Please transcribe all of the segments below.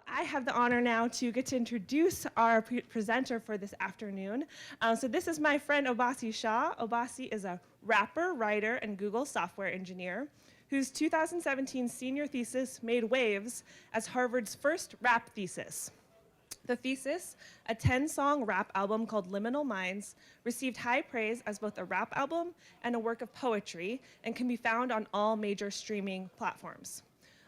I have the honor now to get to introduce our presenter for this afternoon. So this is my friend Obasi Shah. Obasi is a rapper, writer, and Google software engineer whose 2017 senior thesis made waves as Harvard's first rap thesis. The thesis, a 10-song rap album called Liminal Minds, received high praise as both a rap album and a work of poetry and can be found on all major streaming platforms.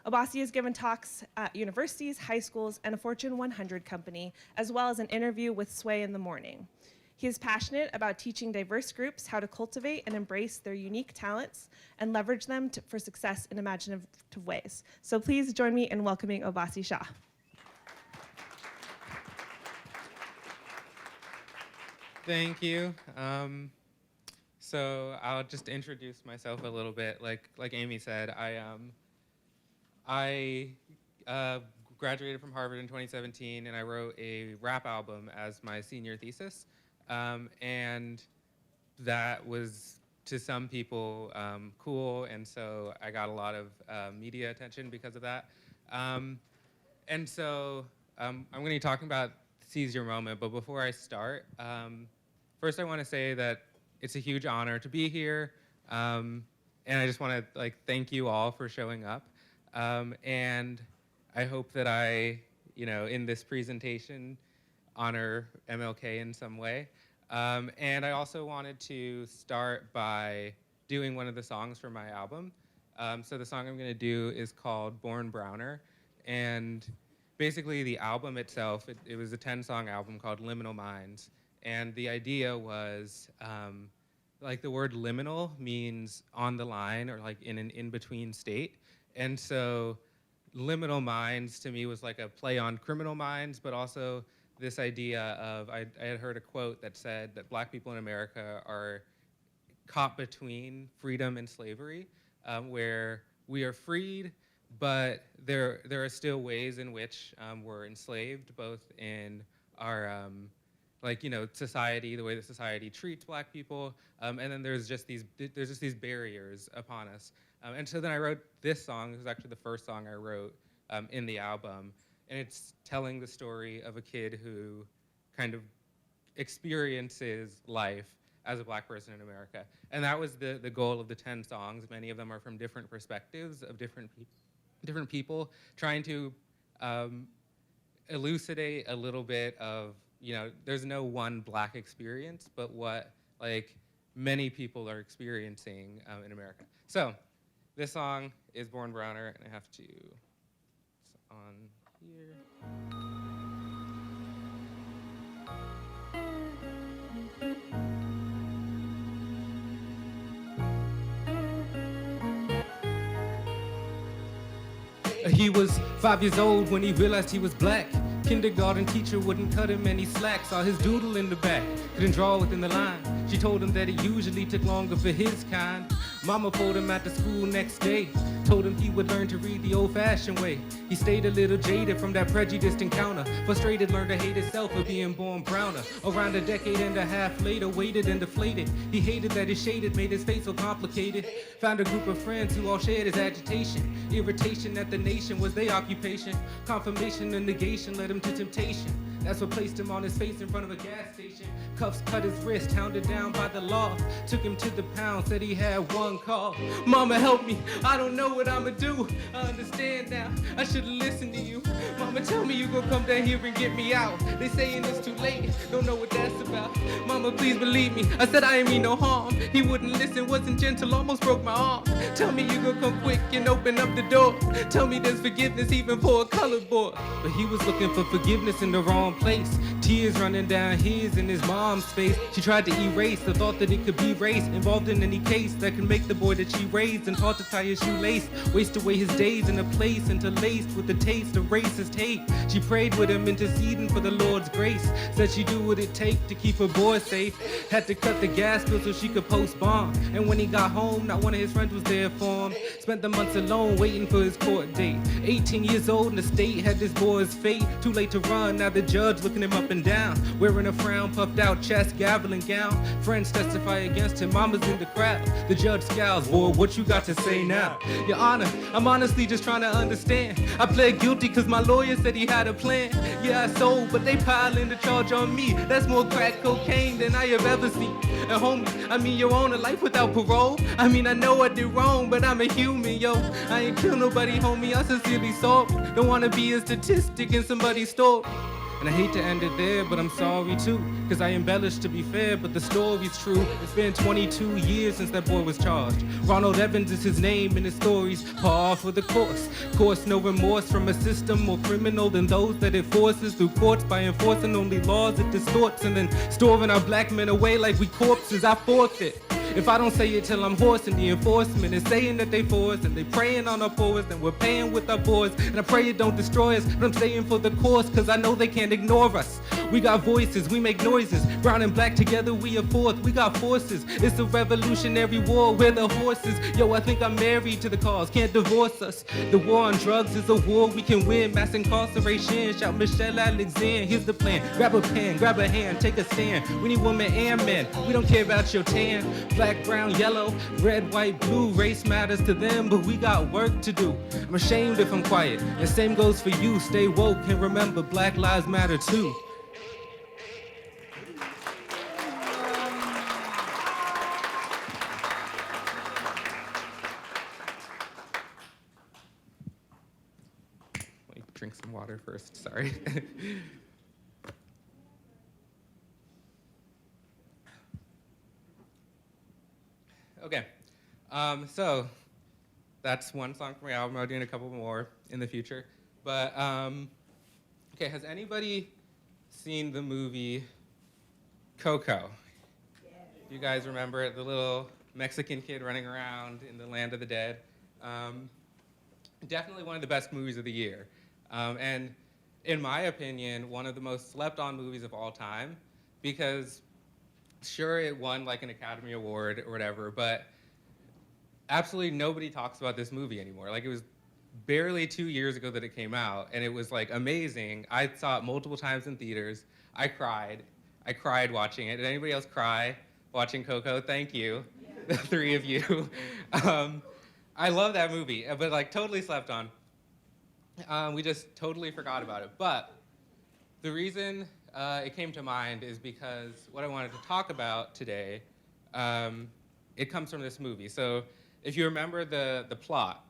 Obasi has given talks at universities, high schools, and a Fortune 100 company, as well as an interview with Sway in the Morning. He is passionate about teaching diverse groups how to cultivate and embrace their unique talents and leverage them for success in imaginative ways. So please join me in welcoming Obasi Shah. Thank you. So I'll just introduce myself a little bit. Like Amy said, I graduated from Harvard in 2017, and I wrote a rap album as my senior thesis. And that was, to some people, cool, and so I got a lot of media attention because of that. And so I'm going to be talking about Seize Your Moment, but before I start, first I want to say that it's a huge honor to be here, and I just want to thank you all for showing up. And I hope that I, in this presentation, honor MLK in some way. And I also wanted to start by doing one of the songs for my album. So the song I'm going to do is called Born Browner. And basically the album itself, it was a 10-song album called Liminal Minds. And the idea was, the word liminal means on the line or in an in-between state. And so Liminal Minds to me was like a play on Criminal Minds, but also this idea of, I had heard a quote that said that Black people in America are caught between freedom and slavery, where we are freed, but there are still ways in which we're enslaved, both in our society, the way that society treats Black people, and then there's just these barriers upon us. And so then I wrote this song. This was actually the first song I wrote in the album, and it's telling the story of a kid who kind of experiences life as a Black person in America. And that was the goal of the 10 songs. Many of them are from different perspectives of different people, trying to elucidate a little bit of, there's no one Black experience, but what many people are experiencing in America. So this song is Born Browner, and I have to, it's on here. He was 5 years old when he realized he was Black. Kindergarten teacher wouldn't cut him any slack. Saw his doodle in the back, couldn't draw within the line. She told him that it usually took longer for his kind. Mama pulled him out to school next day, told him he would learn to read the old-fashioned way. He stayed a little jaded from that prejudiced encounter. Frustrated, learned to hate himself for being born browner. Around a decade and a half later, waited and deflated. He hated that his shaded made his face so complicated. Found a group of friends who all shared his agitation. Irritation at the nation was their occupation. Confirmation and negation led him to temptation. That's what placed him on his face in front of a gas station. Cuffs cut his wrist, hounded down by the law. Took him to the pound, said he had one call. Mama, help me, I don't know what I'ma do. I understand now, I should've listened to you. Mama, tell me you gon' come down here and get me out. They saying it's too late, don't know what that's about. Mama, please believe me, I said I ain't mean no harm. He wouldn't listen, wasn't gentle, almost broke my arm. Tell me you gon' come quick and open up the door. Tell me there's forgiveness even for a colored boy. But he was looking for forgiveness in the wrong place. Tears running down his and his mom's face. She tried to erase the thought that it could be race involved in any case that can make the boy that she raised and taught to tie his shoelace. Waste away his days in a place interlaced with the taste of racist hate. She prayed with him, interceding for the Lord's grace. Said she'd do what it take to keep her boy safe. Had to cut the gas bill so she could post bond. And when he got home, not one of his friends was there for him. Spent the months alone waiting for his court date. 18 years old and the state had this boy's fate. Too late to run, now the judge judge looking him up and down, wearing a frown, puffed out chest, gaveling gown. Friends testify against him, mama's in the crowd. The judge scowls, boy, what you got to say now? Your Honor, I'm honestly just trying to understand. I pled guilty cause my lawyer said he had a plan. Yeah, I sold, but they piling the charge on me. That's more crack cocaine than I have ever seen. And homie, I mean, you're on a life without parole. I mean, I know I did wrong, but I'm a human, yo. I ain't kill nobody, homie, I sincerely sorry. Don't wanna be a statistic in somebody's story. And I hate to end it there, but I'm sorry too, cause I embellished to be fair, but the story's true. It's been 22 years since that boy was charged. Ronald Evans is his name, and his story's par for the course. Course, no remorse from a system more criminal than those that it forces through courts by enforcing only laws it distorts, and then storing our black men away like we corpses. I forfeit. If I don't say it till I'm horsing, the enforcement is saying that they for us, and they preying on our poorest, and we're paying with our boys. And I pray it don't destroy us, but I'm staying for the course, cause I know they can't ignore us. We got voices, we make noises, brown and black together we are fourth. We got forces, it's a revolutionary war, we're the horses. Yo, I think I'm married to the cause, can't divorce us. The war on drugs is a war we can win, mass incarceration, shout Michelle Alexander. Here's the plan, grab a pen, grab a hand, take a stand. We need women and men, we don't care about your tan. Black, brown, yellow, red, white, blue, race matters to them, but we got work to do. I'm ashamed if I'm quiet, and same goes for you. Stay woke and remember Black Lives Matter too. Let me drink some water first, sorry. Okay, so that's one song from my album. I'm doing a couple more in the future. But, okay, has anybody seen the movie Coco? Yeah. You guys remember it? The little Mexican kid running around in the land of the dead. Definitely one of the best movies of the year. And in my opinion, one of the most slept on movies of all time, because sure, it won like an Academy Award or whatever, but absolutely nobody talks about this movie anymore. Like, it was barely 2 years ago that it came out, and it was like amazing. I saw it multiple times in theaters. I cried watching it. Did anybody else cry watching Coco? Thank you, the three of you. I love that movie, but like totally slept on. We just totally forgot about it. But the reason it came to mind is because what I wanted to talk about today, it comes from this movie. So if you remember the plot,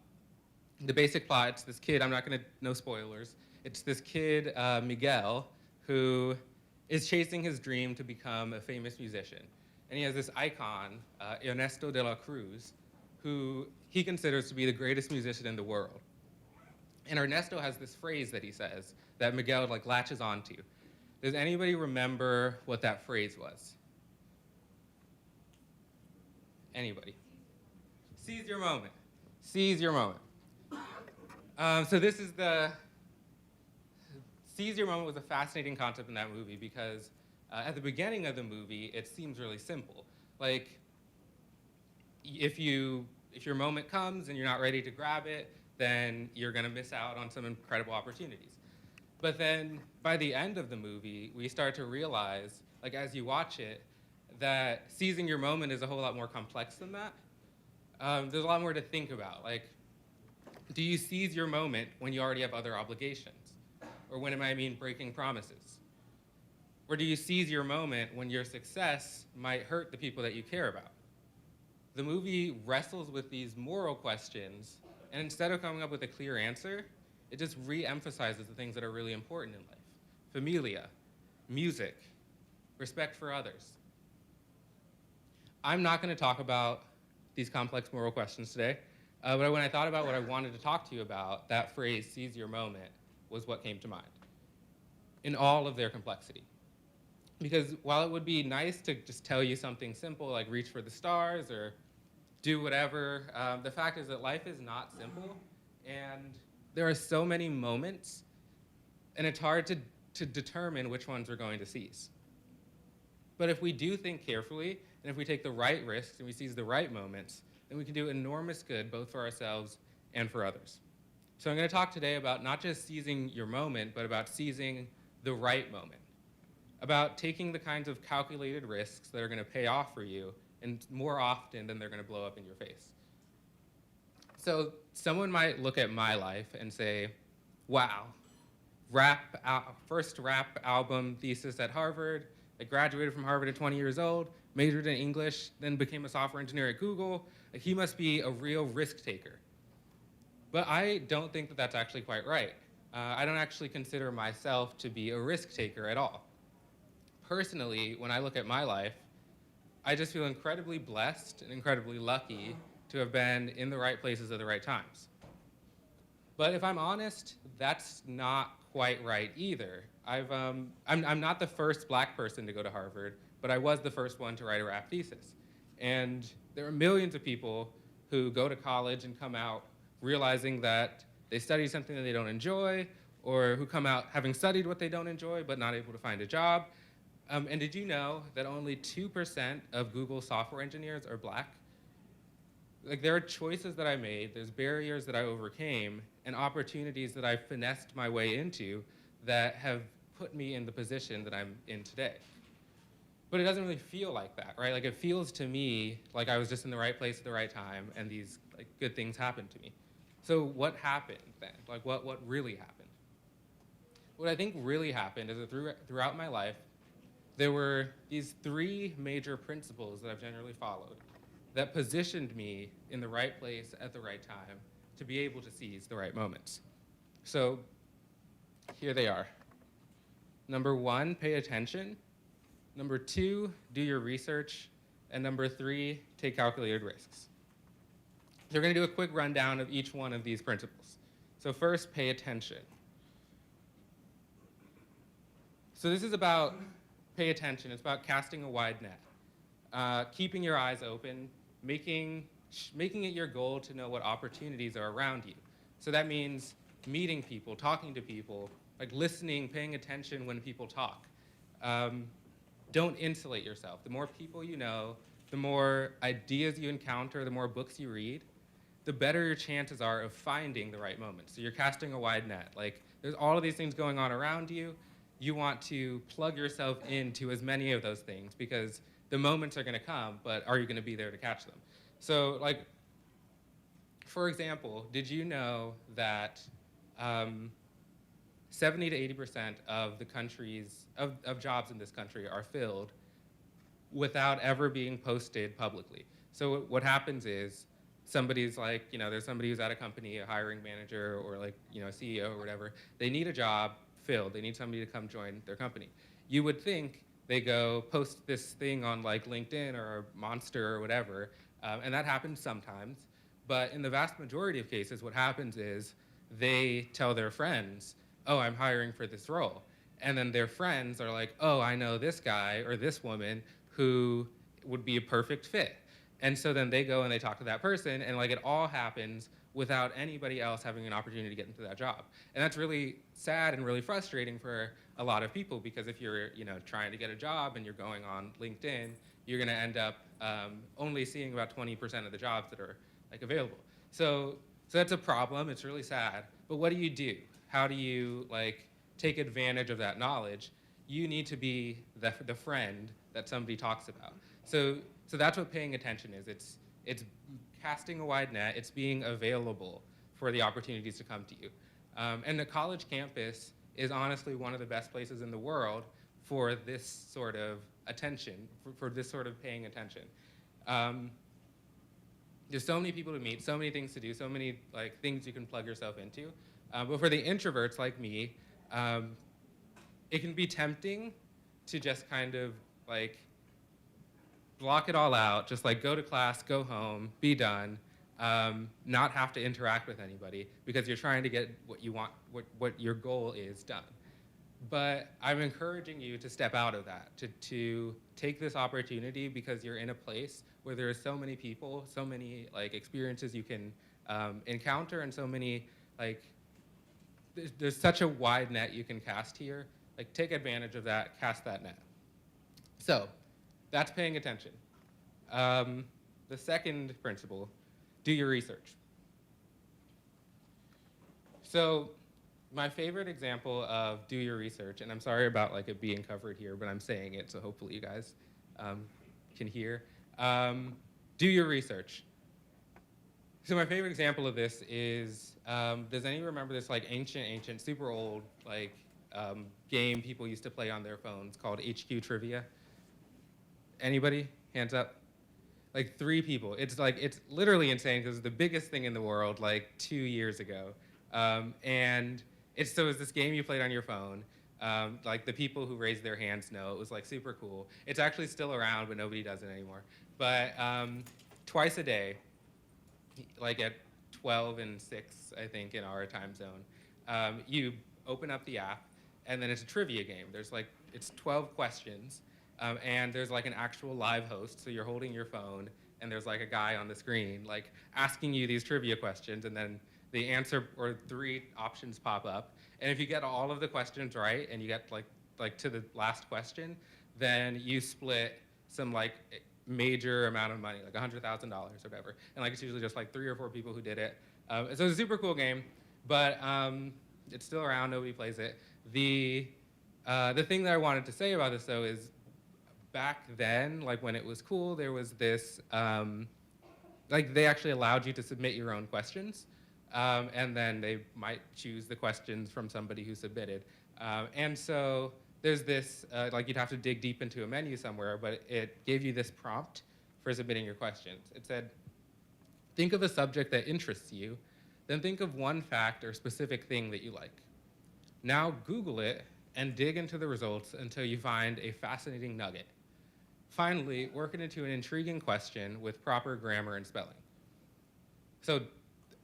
the basic plot, it's this kid, I'm not gonna, no spoilers, it's this kid, Miguel, who is chasing his dream to become a famous musician. And he has this icon, Ernesto de la Cruz, who he considers to be the greatest musician in the world. And Ernesto has this phrase that he says that Miguel like latches onto. Does anybody remember what that phrase was? Anybody? Seize your moment. Seize your moment. So this is the, seize your moment was a fascinating concept in that movie because at the beginning of the movie, it seems really simple. Like, if your moment comes and you're not ready to grab it, then you're gonna miss out on some incredible opportunities. But then by the end of the movie, we start to realize, like as you watch it, that seizing your moment is a whole lot more complex than that. There's a lot more to think about. Like, do you seize your moment when you already have other obligations? Or when I mean breaking promises? Or do you seize your moment when your success might hurt the people that you care about? The movie wrestles with these moral questions, and instead of coming up with a clear answer, it just re-emphasizes the things that are really important in life. Familia, music, respect for others. I'm not gonna talk about these complex moral questions today, but when I thought about what I wanted to talk to you about, that phrase, seize your moment, was what came to mind in all of their complexity. Because while it would be nice to just tell you something simple, like reach for the stars or do whatever, the fact is that life is not simple, and there are so many moments, and it's hard to determine which ones we're going to seize. But if we do think carefully, and if we take the right risks and we seize the right moments, then we can do enormous good both for ourselves and for others. So I'm going to talk today about not just seizing your moment, but about seizing the right moment, about taking the kinds of calculated risks that are going to pay off for you, and more often than they're going to blow up in your face. So someone might look at my life and say, wow, first rap album thesis at Harvard. I graduated from Harvard at 20 years old, majored in English, then became a software engineer at Google. Like, he must be a real risk taker. But I don't think that that's actually quite right. I don't actually consider myself to be a risk taker at all. Personally, when I look at my life, I just feel incredibly blessed and incredibly lucky to have been in the right places at the right times. But if I'm honest, that's not quite right either. I'm not the first black person to go to Harvard, but I was the first one to write a rap thesis. And there are millions of people who go to college and come out realizing that they study something that they don't enjoy, or who come out having studied what they don't enjoy but not able to find a job. And did you know that only 2% of Google software engineers are black? Like, there are choices that I made, there's barriers that I overcame, and opportunities that I finessed my way into that have put me in the position that I'm in today. But it doesn't really feel like that, right? Like, it feels to me like I was just in the right place at the right time, and these like good things happened to me. So what happened then? Like, what really happened? What I think really happened is that throughout my life, there were these three major principles that I've generally followed that positioned me in the right place at the right time to be able to seize the right moments. So here they are. Number one, pay attention. Number two, do your research. And number three, take calculated risks. So we're going to do a quick rundown of each one of these principles. So first, pay attention. So this is about pay attention. It's about casting a wide net, keeping your eyes open, making it your goal to know what opportunities are around you. So that means meeting people, talking to people, like listening, paying attention when people talk. Don't insulate yourself. The more people you know, the more ideas you encounter, the more books you read, the better your chances are of finding the right moment. So you're casting a wide net. Like, there's all of these things going on around you. You want to plug yourself into as many of those things because the moments are going to come, but are you going to be there to catch them? So, like, for example, did you know that 70 to 80% of the country's of jobs in this country are filled without ever being posted publicly? So what happens is somebody's like, there's somebody who's at a company, a hiring manager or like, a CEO or whatever. They need a job filled. They need somebody to come join their company. You would think they go post this thing on like LinkedIn or Monster or whatever, and that happens sometimes. But in the vast majority of cases, what happens is they tell their friends, oh, I'm hiring for this role. And then their friends are like, oh, I know this guy or this woman who would be a perfect fit. And so then they go and they talk to that person, and like it all happens without anybody else having an opportunity to get into that job. And that's really sad and really frustrating for a lot of people, because if you're trying to get a job and you're going on LinkedIn, you're going to end up only seeing about 20% of the jobs that are like available. So that's a problem. It's really sad. But what do you do? How do you like take advantage of that knowledge? You need to be the friend that somebody talks about. So that's what paying attention is. It's casting a wide net. It's being available for the opportunities to come to you. And the college campus is honestly one of the best places in the world for this sort of attention, for this sort of paying attention. There's so many people to meet, so many things to do, so many like things you can plug yourself into. But for the introverts like me, it can be tempting to just kind of like block it all out, just like go to class, go home, be done, not have to interact with anybody because you're trying to get what you want, what your goal is done. But I'm encouraging you to step out of that, to take this opportunity because you're in a place where there are so many people, so many like experiences you can encounter, and so many like there's such a wide net you can cast here. Like, take advantage of that, cast that net. So that's paying attention. The second principle, do your research. So my favorite example of do your research, and I'm sorry about like it being covered here, but I'm saying it, so hopefully you guys um, can hear. Um, do your research. So my favorite example of this is, does anyone remember this like ancient, super old like game people used to play on their phones called HQ Trivia? Anybody? Hands up. Like 3 people. It's literally insane because it's the biggest thing in the world like 2 years ago. And it's this game you played on your phone. Like the people who raised their hands know it was like super cool. It's actually still around, but nobody does it anymore. But twice a day, like at 12 and 6, I think, in our time zone, you open up the app, and then it's a trivia game. It's 12 questions, and there's like an actual live host, so you're holding your phone, and there's like a guy on the screen, like asking you these trivia questions, and then the answer or 3 options pop up. And if you get all of the questions right, and you get like to the last question, then you split some like major amount of money, like $100,000 or whatever. And like it's usually just like 3 or 4 people who did it. So it's a super cool game, but it's still around. Nobody plays it. The thing that I wanted to say about this though is back then, like when it was cool, there was this like they actually allowed you to submit your own questions, and then they might choose the questions from somebody who submitted. And so there's this, like you'd have to dig deep into a menu somewhere, but it gave you this prompt for submitting your questions. It said, think of a subject that interests you, then think of one fact or specific thing that you like. Now Google it and dig into the results until you find a fascinating nugget. Finally, work it into an intriguing question with proper grammar and spelling. So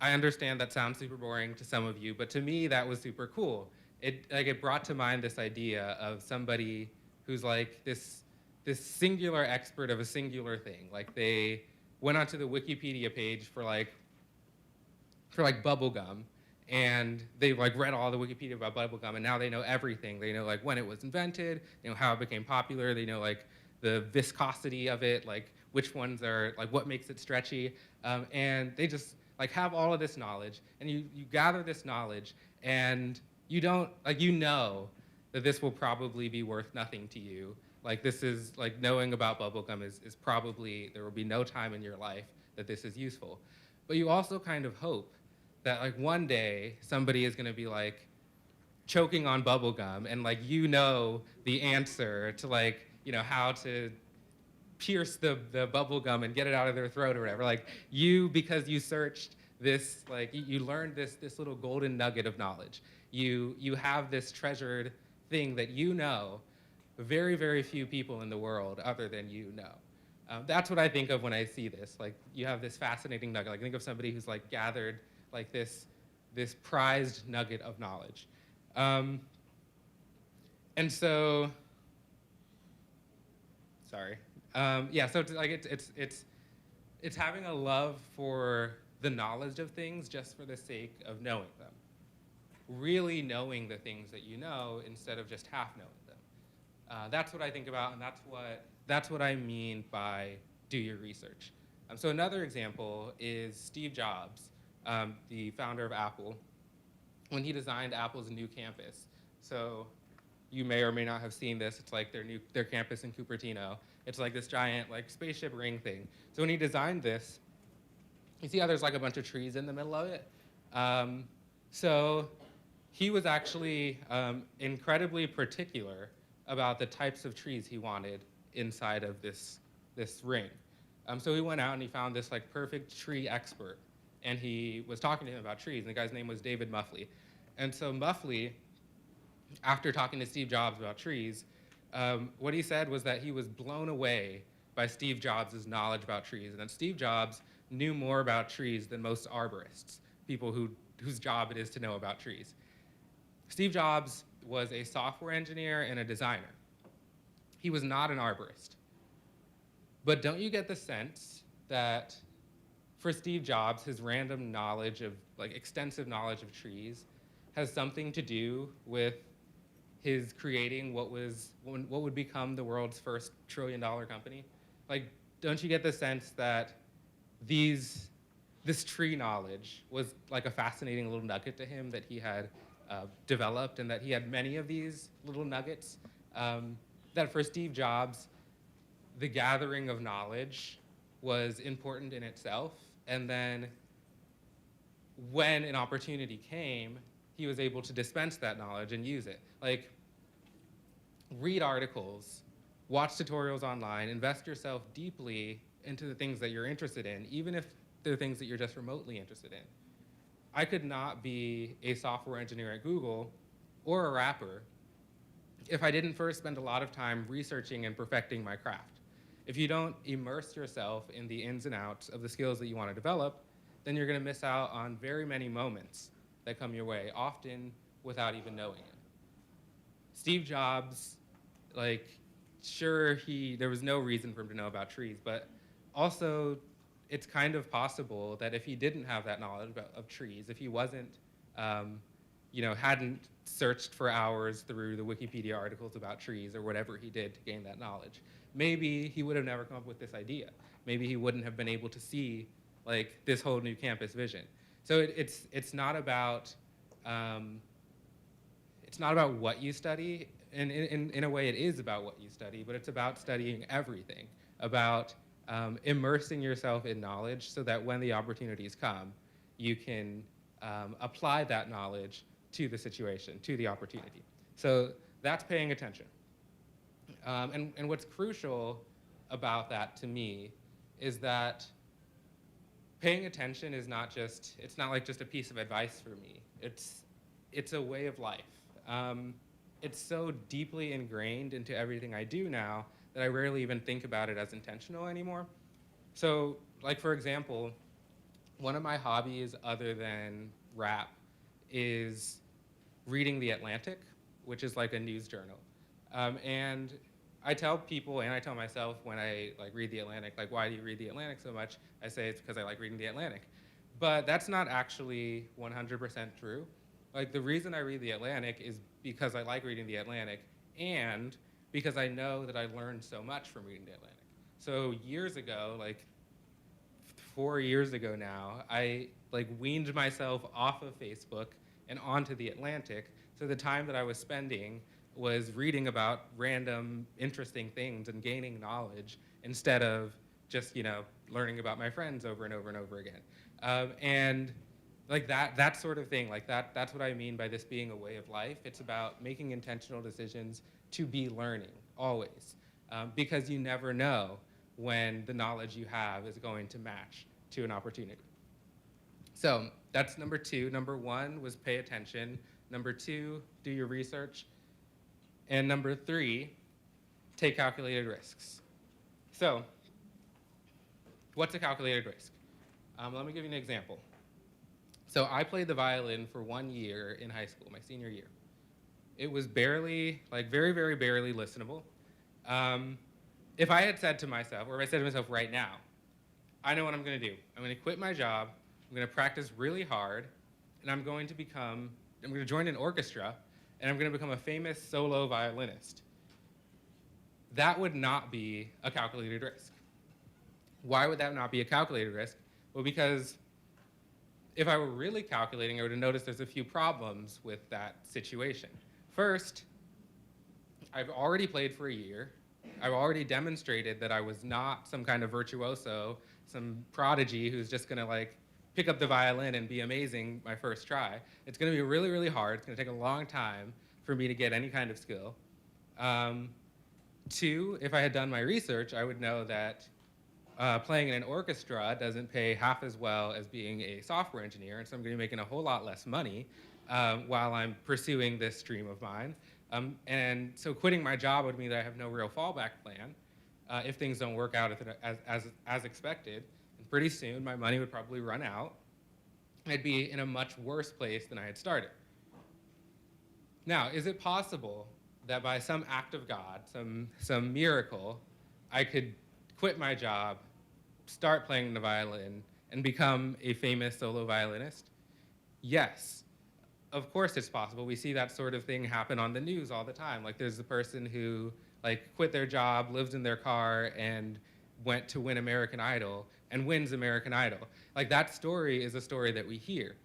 I understand that sounds super boring to some of you, but to me that was super cool. It brought to mind this idea of somebody who's like this singular expert of a singular thing. Like they went onto the Wikipedia page for bubblegum, and they like read all the Wikipedia about bubblegum, and now they know everything. They know like when it was invented, they know how it became popular, they know like the viscosity of it, like which ones are like what makes it stretchy, and they just like have all of this knowledge, and you gather this knowledge, and you don't like you know that this will probably be worth nothing to you. Like this is like knowing about bubblegum is probably there will be no time in your life that this is useful. But you also kind of hope that like one day somebody is going to be like choking on bubblegum and like you know the answer to like how to pierce the bubblegum and get it out of their throat or whatever. Like you, because you searched this, like you learned this little golden nugget of knowledge. You have this treasured thing that you know very, very few people in the world other than you know. That's what I think of when I see this. Like you have this fascinating nugget. Like think of somebody who's like gathered like this prized nugget of knowledge. And so, sorry. Yeah, so it's having a love for the knowledge of things just for the sake of knowing them. Really knowing the things that you know instead of just half knowing them. That's what I think about, and that's what I mean by do your research. So another example is Steve Jobs, the founder of Apple, when he designed Apple's new campus. So you may or may not have seen this. It's like their campus in Cupertino. It's like this giant like spaceship ring thing. So when he designed this, you see how there's like a bunch of trees in the middle of it? So he was actually incredibly particular about the types of trees he wanted inside of this ring. So he went out and he found this like perfect tree expert, and he was talking to him about trees, and the guy's name was David Muffley. And so Muffley, after talking to Steve Jobs about trees, what he said was that he was blown away by Steve Jobs' knowledge about trees, and that Steve Jobs knew more about trees than most arborists, people whose job it is to know about trees. Steve Jobs was a software engineer and a designer. He was not an arborist. But don't you get the sense that for Steve Jobs, his random knowledge of, like extensive knowledge of trees has something to do with his creating what would become the world's first $1 trillion company? Like, don't you get the sense that this tree knowledge was like a fascinating little nugget to him that he had developed, and that he had many of these little nuggets. That for Steve Jobs, the gathering of knowledge was important in itself, and then when an opportunity came, he was able to dispense that knowledge and use it. Like, read articles, watch tutorials online, invest yourself deeply into the things that you're interested in, even if they're things that you're just remotely interested in. I could not be a software engineer at Google or a rapper if I didn't first spend a lot of time researching and perfecting my craft. If you don't immerse yourself in the ins and outs of the skills that you want to develop, then you're going to miss out on very many moments that come your way, often without even knowing it. Steve Jobs, like, sure, there was no reason for him to know about trees, but also it's kind of possible that if he didn't have that knowledge of trees, if he wasn't, hadn't searched for hours through the Wikipedia articles about trees or whatever he did to gain that knowledge, maybe he would have never come up with this idea. Maybe he wouldn't have been able to see like this whole new campus vision. So it's not about what you study, and in a way it is about what you study, but it's about studying everything, about immersing yourself in knowledge so that when the opportunities come, you can apply that knowledge to the situation, to the opportunity. So that's paying attention. And what's crucial about that to me is that paying attention is it's not like just a piece of advice for me. It's a way of life. It's so deeply ingrained into everything I do now that I rarely even think about it as intentional anymore. So, like, for example, one of my hobbies other than rap is reading The Atlantic, which is like a news journal. And I tell people, and I tell myself when I read The Atlantic, like, why do you read The Atlantic so much? I say it's because I like reading The Atlantic. But that's not actually 100% true. Like, the reason I read The Atlantic is because I like reading The Atlantic, and because I know that I learned so much from reading The Atlantic. So years ago, like 4 years ago now, I weaned myself off of Facebook and onto The Atlantic. So the time that I was spending was reading about random interesting things and gaining knowledge instead of just learning about my friends over and over and over again. And like that sort of thing, like that's what I mean by this being a way of life. It's about making intentional decisions to be learning always, because you never know when the knowledge you have is going to match to an opportunity. So that's number 2. Number 1 was pay attention. Number 2, do your research. And number 3, take calculated risks. So what's a calculated risk? Let me give you an example. So I played the violin for 1 year in high school, my senior year. It was barely, very, very barely listenable. If I had said to myself, or if I said to myself right now, I know what I'm going to do. I'm going to quit my job, I'm going to practice really hard, and I'm going to join an orchestra, and I'm going to become a famous solo violinist. That would not be a calculated risk. Why would that not be a calculated risk? Well, because if I were really calculating, I would have noticed there's a few problems with that situation. First, I've already played for a year. I've already demonstrated that I was not some kind of virtuoso, some prodigy who's just going to pick up the violin and be amazing my first try. It's going to be really, really hard. It's going to take a long time for me to get any kind of skill. 2, if I had done my research, I would know that playing in an orchestra doesn't pay half as well as being a software engineer, and so I'm going to be making a whole lot less money while I'm pursuing this dream of mine. And so quitting my job would mean that I have no real fallback plan if things don't work out as expected. And pretty soon, my money would probably run out. I'd be in a much worse place than I had started. Now, is it possible that by some act of God, some miracle, I could quit my job, start playing the violin, and become a famous solo violinist? Yes. Of course it's possible. We see that sort of thing happen on the news all the time. There's the person who quit their job, lived in their car, and went to win American Idol, and wins American Idol. That story is a story that we hear.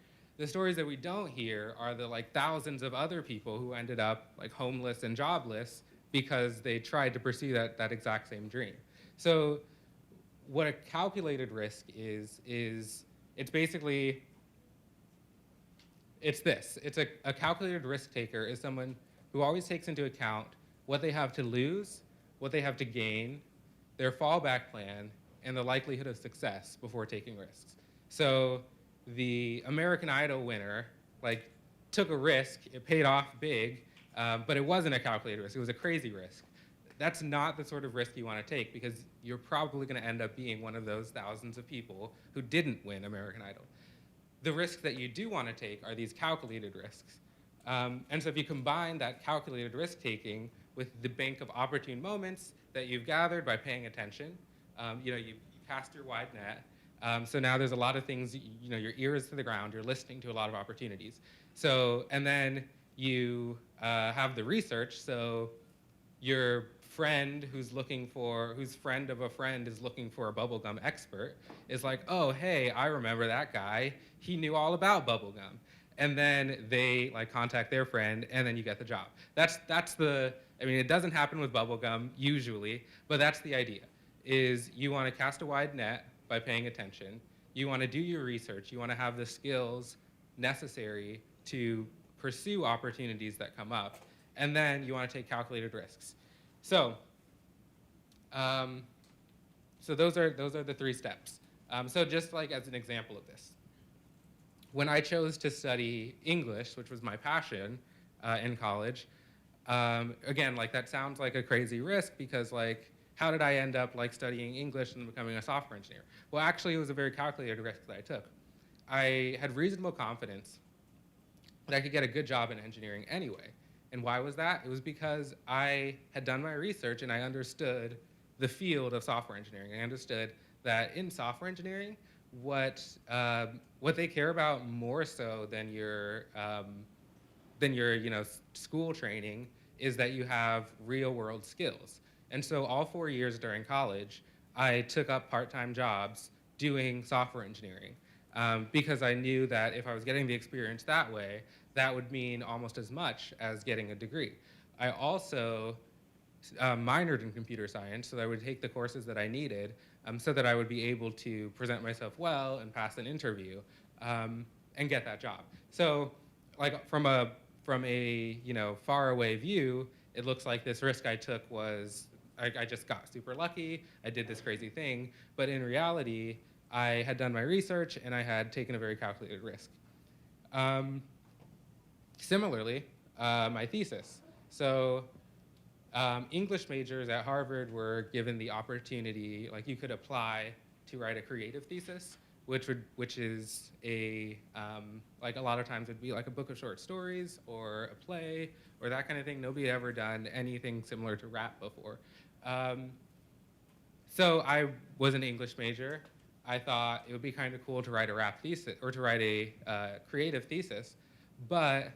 The stories that we don't hear are the like thousands of other people who ended up like homeless and jobless because they tried to pursue that exact same dream. So what a calculated risk is it's basically, it's this. It's a calculated risk taker is someone who always takes into account what they have to lose, what they have to gain, their fallback plan, and the likelihood of success before taking risks. So the American Idol winner like took a risk, it paid off big, but it wasn't a calculated risk, it was a crazy risk. That's not the sort of risk you want to take because you're probably going to end up being one of those thousands of people who didn't win American Idol. The risks that you do want to take are these calculated risks. And so if you combine that calculated risk taking with the bank of opportune moments that you've gathered by paying attention, you cast your wide net. So now there's a lot of things, your ear is to the ground, you're listening to a lot of opportunities. So, and then you have the research, so your friend whose friend of a friend is looking for a bubblegum expert is like, oh, hey, I remember that guy. He knew all about bubblegum. And then they like contact their friend and then you get the job. It doesn't happen with bubblegum usually, but that's the idea, is you want to cast a wide net by paying attention. You want to do your research. You want to have the skills necessary to pursue opportunities that come up. And then you want to take calculated risks. So those are the 3 steps. So just like as an example of this, when I chose to study English, which was my passion in college, again, like that sounds like a crazy risk because like, how did I end up like studying English and becoming a software engineer? Well, actually, it was a very calculated risk that I took. I had reasonable confidence that I could get a good job in engineering anyway. And why was that? It was because I had done my research and I understood the field of software engineering. I understood that in software engineering, what they care about more so than your school training is that you have real world skills. And so all 4 years during college, I took up part-time jobs doing software engineering because I knew that if I was getting the experience that way, that would mean almost as much as getting a degree. I also minored in computer science, so that I would take the courses that I needed so that I would be able to present myself well and pass an interview and get that job. So like from a far away view, it looks like this risk I took was, I just got super lucky, I did this crazy thing, but in reality, I had done my research and I had taken a very calculated risk. Similarly, my thesis. So English majors at Harvard were given the opportunity, like you could apply to write a creative thesis, which is like a lot of times it'd be like a book of short stories or a play or that kind of thing. Nobody had ever done anything similar to rap before. So I was an English major. I thought it would be kind of cool to write a rap thesis or to write a creative thesis, but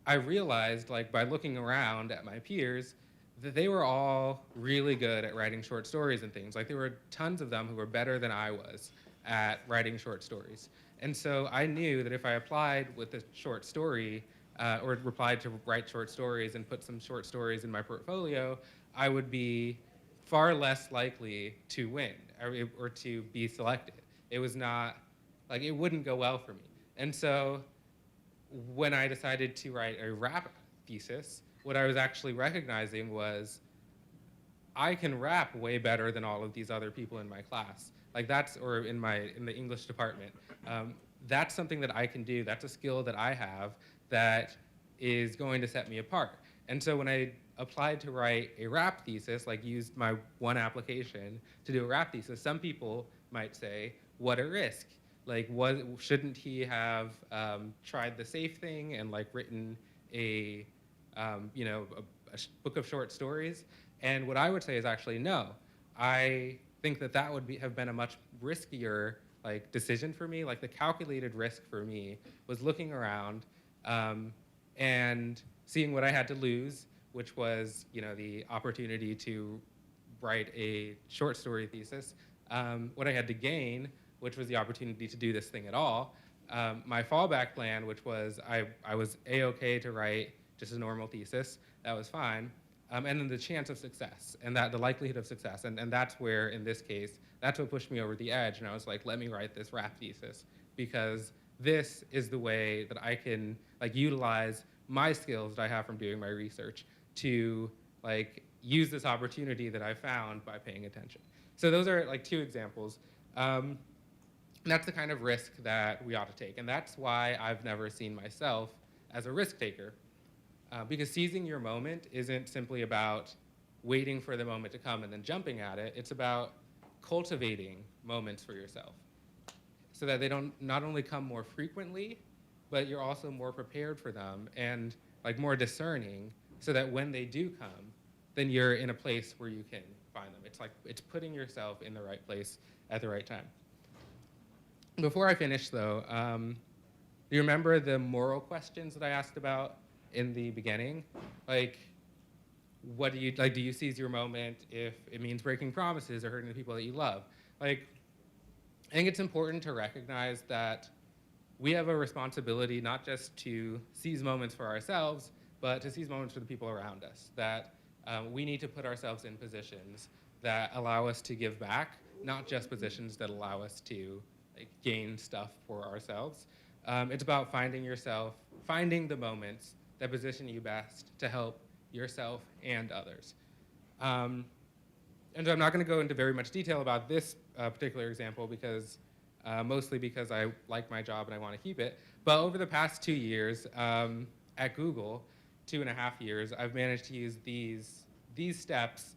I realized, like by looking around at my peers, that they were all really good at writing short stories and things. Like there were tons of them who were better than I was at writing short stories. And so I knew that if I applied with a short story or applied to write short stories and put some short stories in my portfolio, I would be far less likely to win or to be selected. It was not, like it wouldn't go well for me. And so when I decided to write a rap thesis, what I was actually recognizing was I can rap way better than all of these other people in my class. Like that's, or in the English department. That's something that I can do. That's a skill that I have that is going to set me apart. And so when I applied to write a rap thesis, like used my one application to do a rap thesis, some people might say, what a risk. Like, shouldn't he have tried the safe thing and like written a book of short stories? And what I would say is actually no. I think that would have been a much riskier like decision for me. Like the calculated risk for me was looking around and seeing what I had to lose, which was the opportunity to write a short story thesis. What I had to gain, which was the opportunity to do this thing at all, my fallback plan, which was I was A-okay to write just a normal thesis, that was fine, and then the chance of success, and that the likelihood of success, and that's where, in this case, that's what pushed me over the edge, and I was like, let me write this rap thesis, because this is the way that I can like utilize my skills that I have from doing my research to like use this opportunity that I found by paying attention. So those are like two examples. That's the kind of risk that we ought to take, and that's why I've never seen myself as a risk taker, because seizing your moment isn't simply about waiting for the moment to come and then jumping at it. It's about cultivating moments for yourself so that they don't not only come more frequently, but you're also more prepared for them and like more discerning so that when they do come, then you're in a place where you can find them. It's like it's putting yourself in the right place at the right time. Before I finish though, do you remember the moral questions that I asked about in the beginning? Like, what do you like? Do you seize your moment if it means breaking promises or hurting the people that you love? Like, I think it's important to recognize that we have a responsibility not just to seize moments for ourselves, but to seize moments for the people around us. That we need to put ourselves in positions that allow us to give back, not just positions that allow us to like, gain stuff for ourselves. It's about finding the moments that position you best to help yourself and others. And so I'm not going to go into very much detail about this particular example because mostly because I like my job and I want to keep it. But over the past 2 years at Google, 2.5 years, I've managed to use these steps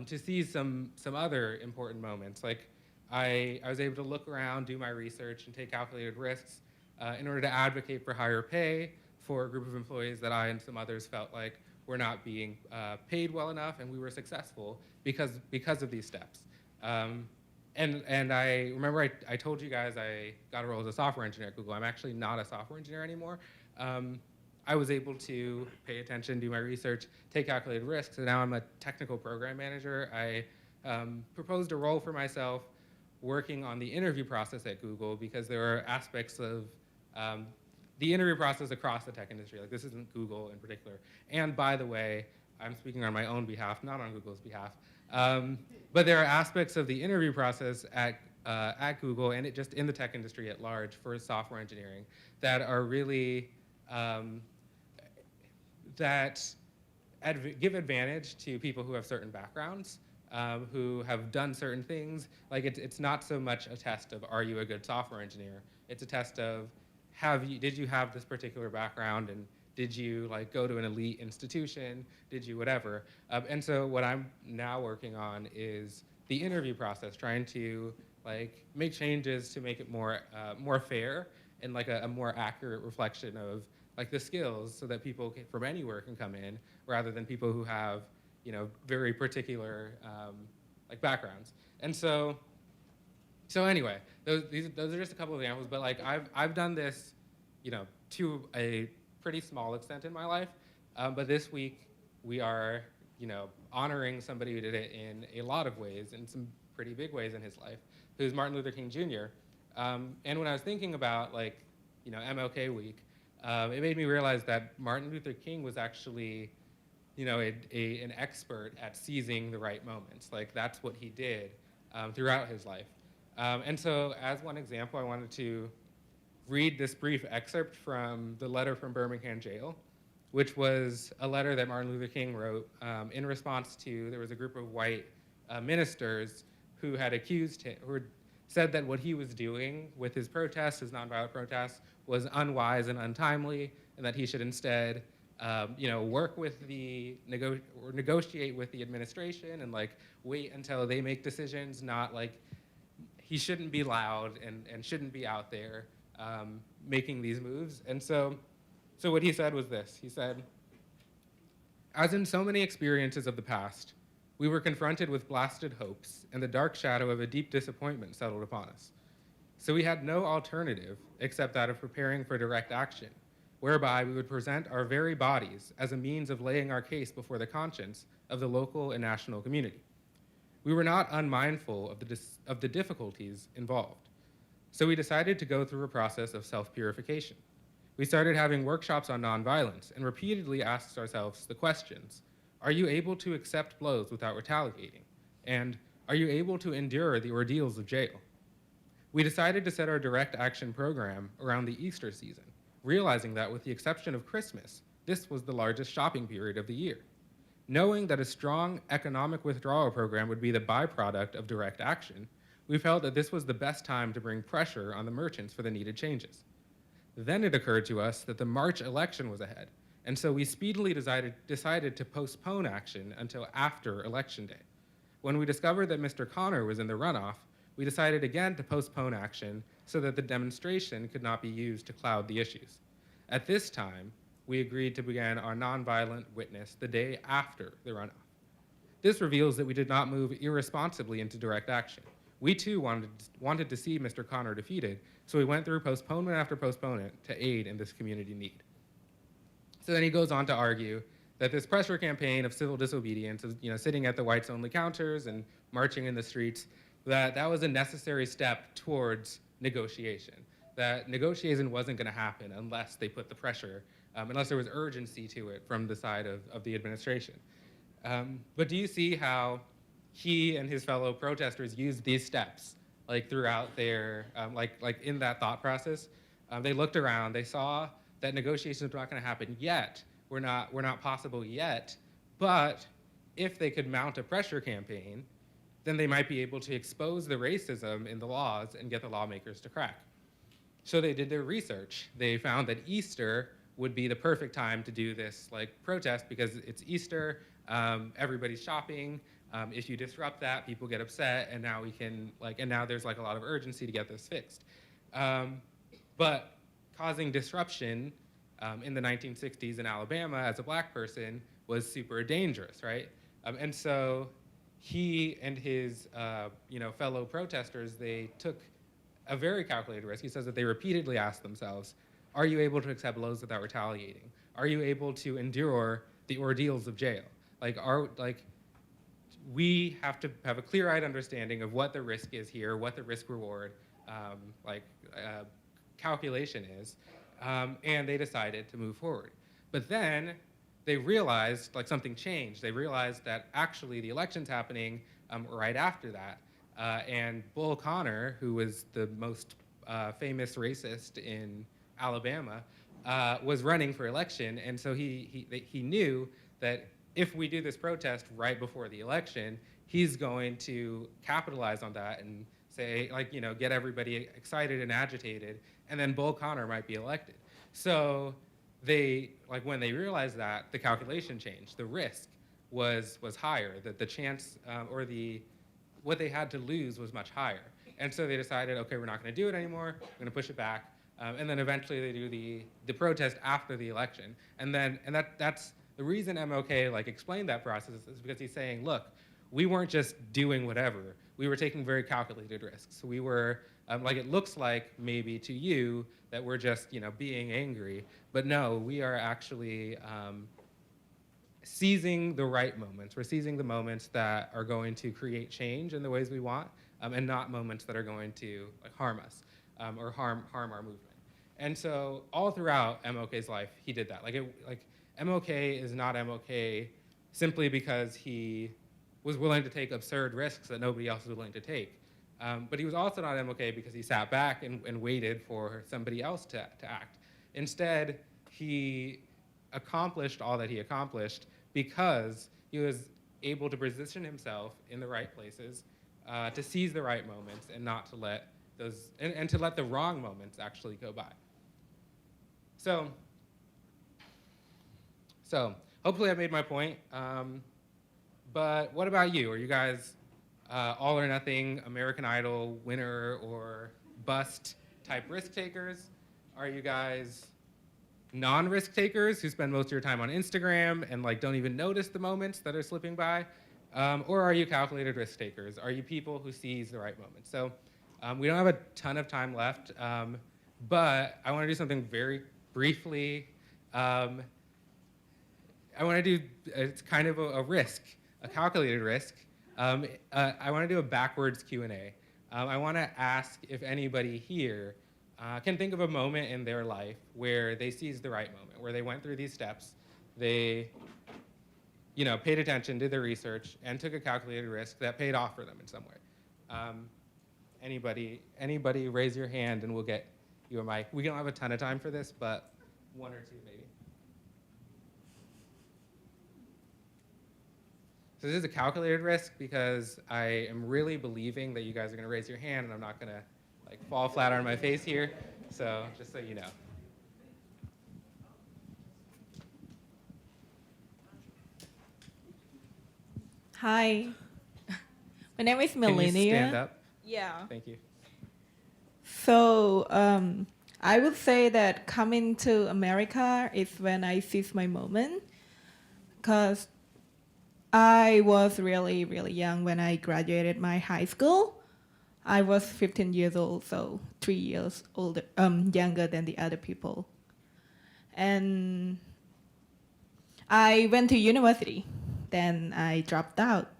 to seize some other important moments. Like I was able to look around, do my research, and take calculated risks in order to advocate for higher pay for a group of employees that I and some others felt like were not being paid well enough, and we were successful because of these steps. And I remember I told you guys I got a role as a software engineer at Google. I'm actually not a software engineer anymore. I was able to pay attention, do my research, take calculated risks, and now I'm a technical program manager. I proposed a role for myself working on the interview process at Google because there are aspects of the interview process across the tech industry. Like this isn't Google in particular. And by the way, I'm speaking on my own behalf, not on Google's behalf. But there are aspects of the interview process at Google and it just in the tech industry at large for software engineering that are really give advantage to people who have certain backgrounds, who have done certain things. Like it's not so much a test of are you a good software engineer? It's a test of did you have this particular background and did you like go to an elite institution? Did you whatever? And so what I'm now working on is the interview process, trying to like make changes to make it more fair and like a more accurate reflection of like the skills so that people from anywhere can come in rather than people who have very particular like backgrounds. And so anyway, those are just a couple of examples, but like I've done this to a pretty small extent in my life, but this week we are honoring somebody who did it in a lot of ways, in some pretty big ways in his life, who's Martin Luther King Jr. And when I was thinking about like MLK Week, it made me realize that Martin Luther King was actually an expert at seizing the right moments. Like that's what he did throughout his life. And so as one example, I wanted to read this brief excerpt from the letter from Birmingham jail, which was a letter that Martin Luther King wrote in response to, there was a group of white ministers who had accused him, who said that what he was doing with his protests, his nonviolent protests, was unwise and untimely, and that he should instead work with or negotiate with the administration and like wait until they make decisions, not like he shouldn't be loud and shouldn't be out there making these moves. And so what he said was this. He said, as in so many experiences of the past, we were confronted with blasted hopes and the dark shadow of a deep disappointment settled upon us. So we had no alternative except that of preparing for direct action, whereby we would present our very bodies as a means of laying our case before the conscience of the local and national community. We were not unmindful of the difficulties involved. So we decided to go through a process of self-purification. We started having workshops on nonviolence and repeatedly asked ourselves the questions: are you able to accept blows without retaliating? And are you able to endure the ordeals of jail? We decided to set our direct action program around the Easter season, realizing that with the exception of Christmas, this was the largest shopping period of the year. Knowing that a strong economic withdrawal program would be the byproduct of direct action, we felt that this was the best time to bring pressure on the merchants for the needed changes. Then it occurred to us that the March election was ahead, and so we speedily decided to postpone action until after Election Day. When we discovered that Mr. Connor was in the runoff, we decided again to postpone action so that the demonstration could not be used to cloud the issues. At this time, we agreed to begin our nonviolent witness the day after the runoff. This reveals that we did not move irresponsibly into direct action. We too wanted to see Mr. Connor defeated, so we went through postponement after postponement to aid in this community need. So then he goes on to argue that this pressure campaign of civil disobedience, of sitting at the whites-only counters and marching in the streets, that was a necessary step towards negotiation. That negotiation wasn't going to happen unless they put the pressure, unless there was urgency to it from the side of the administration. But do you see how he and his fellow protesters used these steps throughout their, in that thought process? They looked around, they saw that negotiations were not going to happen yet, were not possible yet, but if they could mount a pressure campaign, then they might be able to expose the racism in the laws and get the lawmakers to crack. So they did their research. They found that Easter would be the perfect time to do this protest because it's Easter, everybody's shopping. If you disrupt that, people get upset, and now we can and now there's a lot of urgency to get this fixed. But causing disruption in the 1960s in Alabama as a black person was super dangerous, right? And so he and his fellow protesters, they took a very calculated risk. He says that they repeatedly asked themselves, are you able to accept blows without retaliating? Are you able to endure the ordeals of jail? We have to have a clear-eyed understanding of what the risk is here, what the risk-reward calculation is, and they decided to move forward. But then they realized something changed. They realized that actually the election's happening right after that, and Bull Connor, who was the most famous racist in Alabama, was running for election, and so he knew that if we do this protest right before the election, he's going to capitalize on that and say, get everybody excited and agitated, and then Bull Connor might be elected. So they, when they realized that, the calculation changed. The risk was higher, that the chance what they had to lose was much higher. And so they decided, okay, we're not going to do it anymore. We're going to push it back. And then eventually they do the protest after the election. And that's the reason MLK explained that process is because he's saying, look, we weren't just doing whatever. We were taking very calculated risks. We were, it looks like maybe to you that we're just, being angry. But no, we are actually seizing the right moments. We're seizing the moments that are going to create change in the ways we want, and not moments that are going to harm us or harm our movement. And so all throughout MLK's life, he did that. MLK is not MLK simply because he was willing to take absurd risks that nobody else was willing to take. But he was also not MLK because he sat back and waited for somebody else to act. Instead, he accomplished all that he accomplished because he was able to position himself in the right places, to seize the right moments and not to let those, and to let the wrong moments actually go by. So hopefully I made my point. But what about you? Are you guys all or nothing, American Idol winner or bust type risk takers? Are you guys non-risk takers who spend most of your time on Instagram and don't even notice the moments that are slipping by? Or are you calculated risk takers? Are you people who seize the right moments? So we don't have a ton of time left, but I want to do something very briefly. I want to do, it's kind of a risk, a calculated risk. I want to do a backwards Q&A. I want to ask if anybody here can think of a moment in their life where they seized the right moment, where they went through these steps, they paid attention, did their research, and took a calculated risk that paid off for them in some way. Anybody raise your hand and we'll get you a mic. We don't have a ton of time for this, but one or two maybe. So this is a calculated risk because I am really believing that you guys are going to raise your hand and I'm not going to fall flat on my face here. So just so you know. Hi, my name is Can Melania. you stand up? Yeah. Thank you. So I would say that coming to America is when I seized my moment, because I was really, really young when I graduated my high school. I was 15 years old, so 3 years older, younger than the other people. And I went to university, then I dropped out.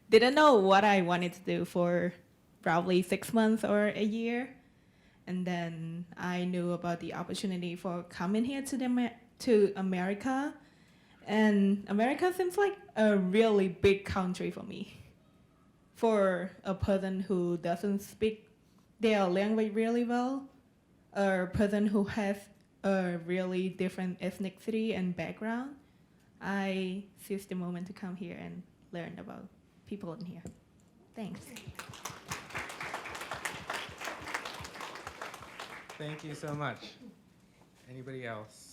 Didn't know what I wanted to do for probably 6 months or a year. And then I knew about the opportunity for coming here to America. And America seems like a really big country for me. For a person who doesn't speak their language really well, a person who has a really different ethnicity and background, I seized the moment to come here and learn about people in here. Thanks. Thank you so much. Anybody else?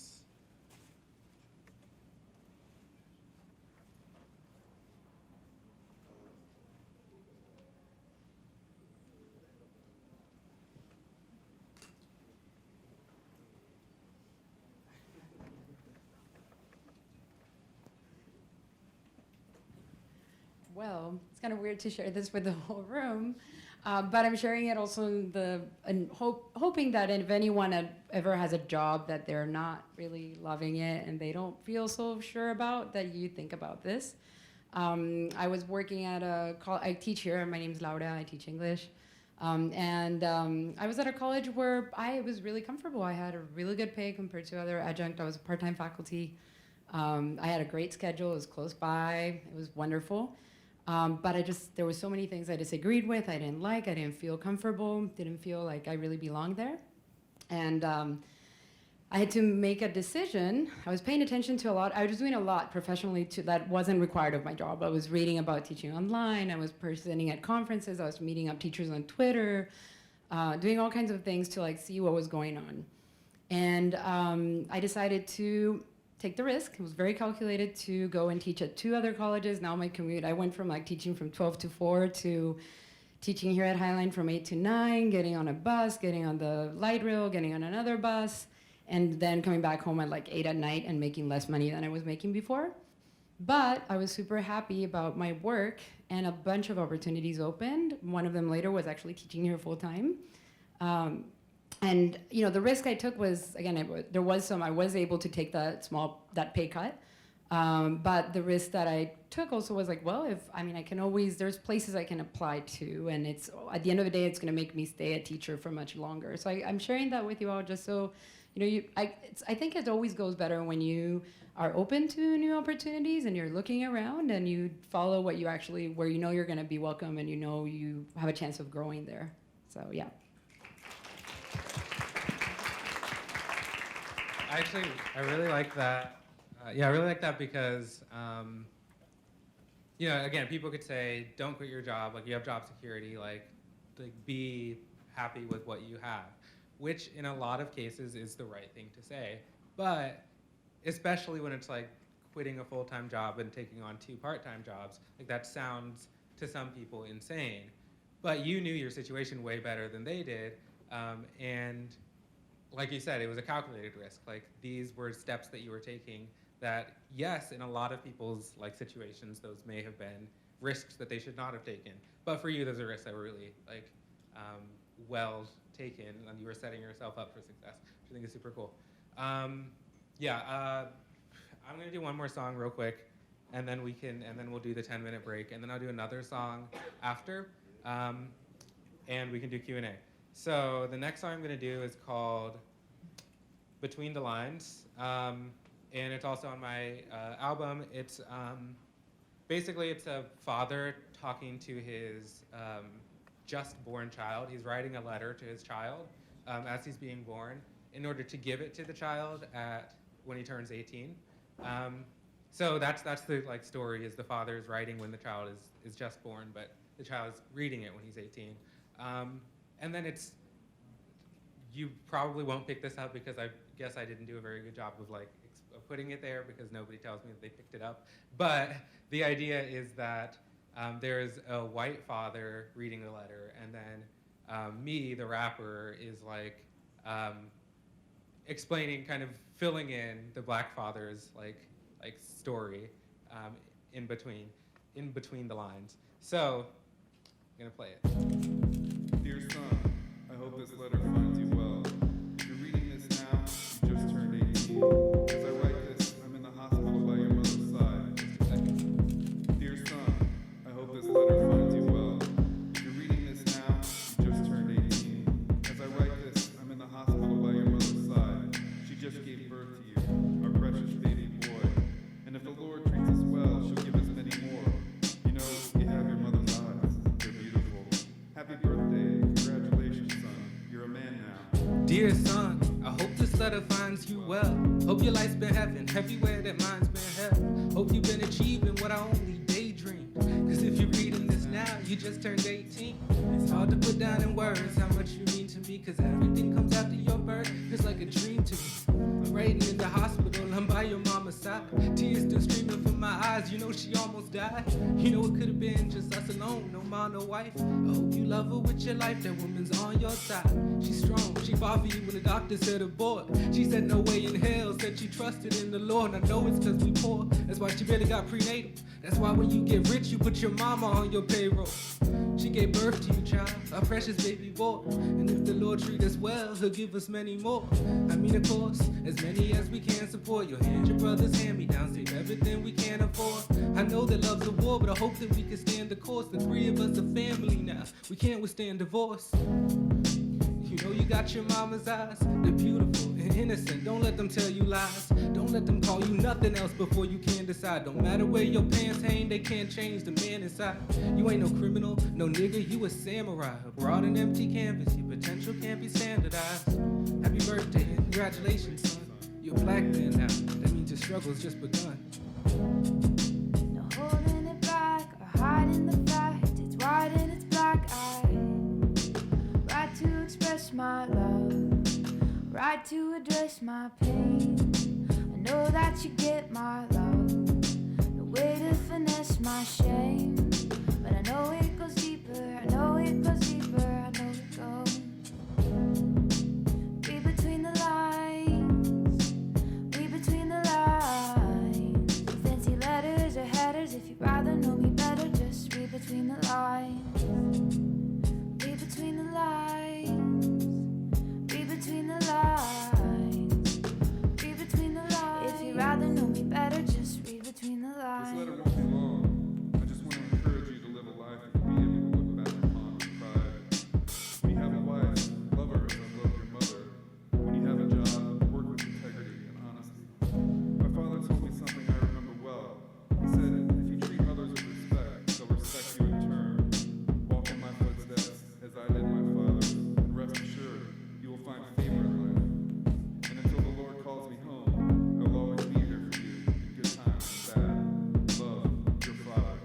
Well, it's kind of weird to share this with the whole room, but I'm sharing it also hoping that if anyone ever has a job that they're not really loving it and they don't feel so sure about, that you think about this. I was working at I teach here. My name's Laura. I teach English. I was at a college where I was really comfortable. I had a really good pay compared to other adjunct. I was a part-time faculty. I had a great schedule. It was close by. It was wonderful. But there were so many things I disagreed with, I didn't like, I didn't feel comfortable, didn't feel like I really belonged there. And I had to make a decision. I was paying attention to a lot. I was doing a lot professionally that wasn't required of my job. I was reading about teaching online. I was presenting at conferences. I was meeting up teachers on Twitter, doing all kinds of things to see what was going on. And I decided to take the risk. It was very calculated to go and teach at 2 other colleges. Now my commute, I went from teaching from 12 to 4 to teaching here at Highline from 8 to 9, getting on a bus, getting on the light rail, getting on another bus, and then coming back home at 8 at night and making less money than I was making before. But I was super happy about my work, and a bunch of opportunities opened. One of them later was actually teaching here full time. And the risk I took was, again, I was able to take that pay cut. But the risk that I took also was I can always, there's places I can apply to, and it's, at the end of the day, it's gonna make me stay a teacher for much longer. So I'm sharing that with you all just so, I think it always goes better when you are open to new opportunities and you're looking around and you follow where you're gonna be welcome and you have a chance of growing there. So, yeah. Actually, I really like that. I really like that because, again, people could say, don't quit your job. You have job security. Be happy with what you have, which in a lot of cases is the right thing to say. But especially when it's quitting a full-time job and taking on 2 part-time jobs, that sounds to some people insane. But you knew your situation way better than they did, and like you said, it was a calculated risk. These were steps that you were taking that, yes, in a lot of people's situations, those may have been risks that they should not have taken. But for you, those are risks that were really well taken, and you were setting yourself up for success, which I think is super cool. I'm gonna do one more song real quick, and then we'll do the 10-minute break, and then I'll do another song after. and we can do Q&A. So the next song I'm going to do is called Between the Lines, and it's also on my album. It's basically it's a father talking to his just born child. He's writing a letter to his child as he's being born in order to give it to the child when he turns 18. So that's the story, is the father is writing when the child is just born, but the child is reading it when he's 18. And then you probably won't pick this up because I guess I didn't do a very good job of putting it there because nobody tells me that they picked it up. But the idea is that there's a white father reading the letter, and then me, the rapper, is explaining, kind of filling in the black father's story in between the lines. So I'm gonna play it. Dear son, I hope this letter finds you well. If you're reading this now, you just turned 18. As I write this, I'm in the hospital by your mother's side. Just a second. Dear son, I hope this letter finds you well. If you're reading this now, you just turned 18. As I write this, I'm in the hospital by your mother's side. She just gave birth to you, our precious baby boy. And if the Lord treats us well, she'll give us many more. You know, you have your mother's eyes. They're beautiful. Happy birthday. Congratulations, son. You're a man now. Dear son, I hope this letter finds you well. Hope your life's been heaven, everywhere that mine's been hell. Hope you've been achieving what I only daydreamed. Cause if you're reading this now, you just turned 18. It's hard to put down in words how much you mean to me, cause everything comes after your birth. It's like a dream to me. I'm waiting in the hospital, I'm by your mama's side. Tears still streaming from my eyes, you know she almost died. You know it could have been just us alone, no mom, no wife. I hope you love her with your life, that woman's on your side. She's strong, she fought for you when the doctor said abort. She said no way in hell, said she trusted in the Lord. And I know it's cause we poor, that's why she barely got prenatal. That's why when you get rich, you put your mama on your payroll. She gave birth to you, child, our precious baby boy. And if the Lord treat us well, he'll give us many more. I mean, of course, as many as we can support. Your hand, your brother's hand-me-down, save everything we can afford. I know that love's a war, but I hope that we can stand the course. The three of us are family now, we can't withstand divorce. You know you got your mama's eyes, they're beautiful and innocent. Don't let them tell you lies. Don't let them call you nothing else before you can decide. Don't matter where your pants hang, they can't change the man inside. You ain't no criminal, no nigga, you a samurai. A broad and empty canvas, your potential can't be standardized. Happy birthday and congratulations, son. You're a black man now, that means your struggle's just begun. No holding it back or hiding the fact. It's white and it's black. I right to express my love, right to address my pain. I know that you get my love, no way to finesse my shame. But I know it goes deeper, I know it goes deeper, I know it goes. Read between the lines, read between the lines. No fancy letters or headers, if you'd rather know me better, just read between the lines. Read between the lines, read between the lines, read between the lines. If you'd rather know me better, just read between the This lines. letter won't be long. I just want to encourage you to live a life you can be able to look back upon with pride. When you have a wife, love her as I love your mother. When you have a job, work with integrity and honesty. My father told me something I remember well. He said, if you treat others with respect, they'll respect you in turn. Walk in my footsteps as I did my father's, and rest assured, you will find favor in life. And until the Lord calls me home, I will always be here for you in good times and bad. Love, your father.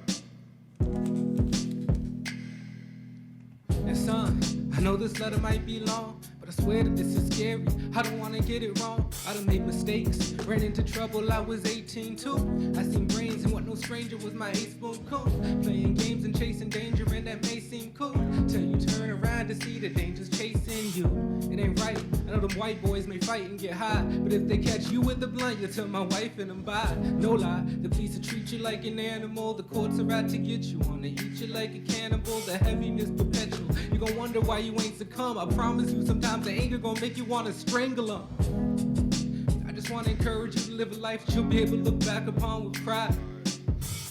And son, I know this letter might be long, but I swear that this is scary. I don't wanna get it wrong. I done made mistakes, ran into trouble. I was 18 too. I seen brains and what no stranger was my eight-spoon cool. Playing games and chasing danger, and that may seem cool till you turn around to see the danger's chasing you. It ain't right. I know them white boys may fight and get high, but if they catch you with the blunt, you'll tell my wife and them bye. No lie, the police will treat you like an animal. The courts are out to get you, wanna eat you like a cannibal. The heaviness perpetual. You gon' wonder why you ain't succumb. I promise you, sometimes the anger gon' make you wanna strangle them. I just wanna encourage you to live a life that you'll be able to look back upon with pride.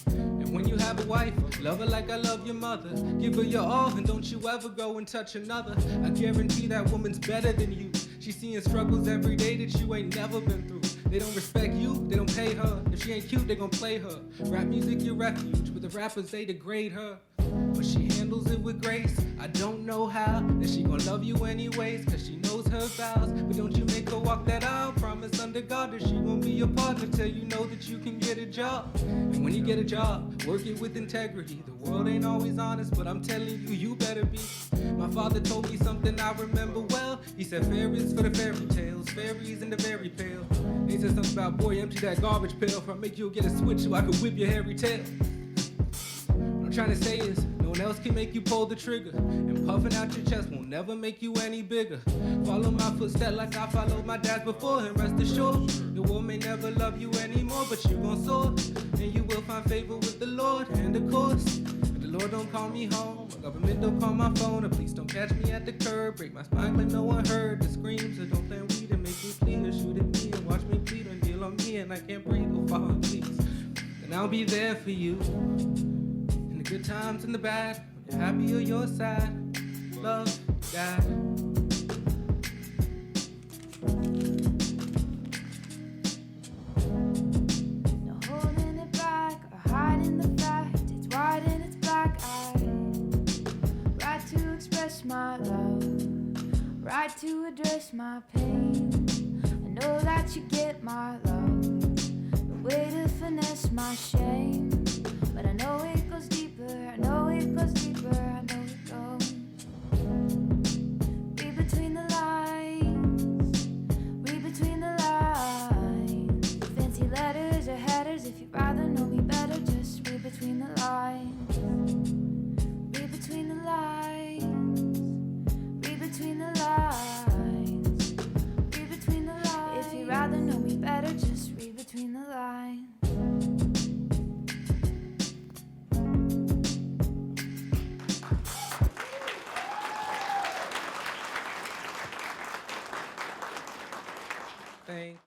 And When you have a wife, love her like I love your mother. Give her your all and don't you ever go and touch another. I guarantee that woman's better than you. She's seeing struggles every day that you ain't never been through. They don't respect you, they don't pay her. If she ain't cute, they gon' play her. Rap music your refuge, but the rappers they degrade her. But she handles it with grace. I don't know how, and she gon' love you anyways, cause she knows her vows. But don't you make her walk that aisle. Promise under God that she gon' be your partner till you know that you can get a job. And when you get a job, work it with integrity. The world ain't always honest, but I'm telling you, you better be. My father told me something I remember well. He said fairies for the fairy tales, fairies in the very pale. He said something about, boy, empty that garbage pail, if I make you get a switch so I can whip your hairy tail. What I'm trying to say is, no one else can make you pull the trigger, and puffing out your chest won't never make you any bigger. Follow my footsteps like I followed my dad before, and rest assured, the world may never love you anymore, but you gon' soar, and you will find favor with the Lord. And of course, if the Lord don't call me home, my government don't call my phone, or please don't catch me at the curb, break my spine like no one heard the screams, or don't plan weed and make me plead, or shoot at me and watch me bleed, or kneel on me and I can't breathe, oh Father, please. And I'll be there for you. The good times and the bad, when you're happy or you're sad. Love, Dad. No holding it back or hiding the fact. It's white and it's black. I right to express my love, right to address my pain. I know that you get my love, the way to finesse my shame. But I know it goes deeper, I know it goes deeper, I know it goes. Read between the lines, read between the lines. Fancy letters or headers, if you'd rather know me better, just read between the lines. Read between the lines, read between the lines, read between the lines. If you'd rather know me better, just read between the lines. Thank